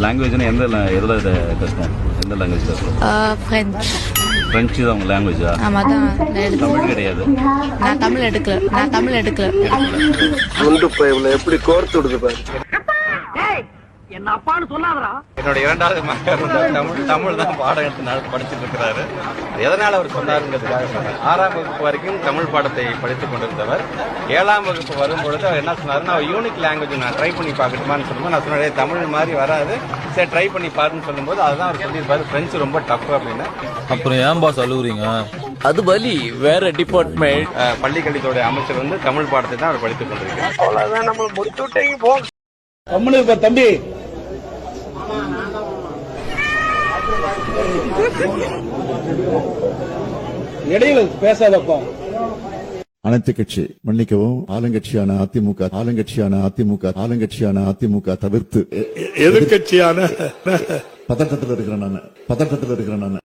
லாங்குவேஜ்னா எதில் கஷ்டம்? எந்த லாங்குவேஜ் கஷ்டம்? ஃப்ரெஞ்சு தான் உங்கள் லாங்குவேஜா? ஆமாம் தான். தமிழ் கிடையாது. நான் தமிழ் எடுக்கல. எப்படி கோர்த்து விடுது பாரு. என்ன அப்பான்னு சொல்லாதடா. என்னோட இரண்டாவது மகன் தமிழ் தான் பாடம் எடுத்து படிச்சுட்டு இருக்கிறாரு. எதனால அவர் சொன்னாருங்கிறதுக்காக சொன்னார். 6ஆம் வகுப்பு வரைக்கும் தமிழ் பாடத்தை படித்துக் கொண்டிருந்தவர் 7ஆம் வகுப்பு வரும்பொழுது அவர் என்ன சொன்னாருன்னா, யூனிக் லாங்குவேஜ் நான் ட்ரை பண்ணி பார்க்கட்டுமான்னு சொல்லும்போது நான் சொன்னேன் தமிழ் மாதிரி வராது, சரி ட்ரை பண்ணி பாருன்னு சொல்லும்போது அதுதான் அவர் சொல்லியிருப்பாரு பிரெஞ்சு ரொம்ப டஃப் அப்படின்னு. அப்புறம் ஏன் பாஸ் அழுகுறீங்க? அது வலி வேற டிபார்ட்மெண்ட். பள்ளிக்கல்வித்துறை அமைச்சர் வந்து தமிழ் பாடத்தை தான் அவர் படித்துக் கொண்டிருக்கிறார். அவ்வளவுதான், நம்ம முடிச்சு விட்டீங்க போ. தம்பி இடையில பேசாதப்பா. அனைத்து கட்சி மன்னிக்கவும், ஆளுங்கட்சியான அதிமுக தவிர்த்து எதிர்கட்சியான பதட்டத்தில் இருக்கிறேன் நான்.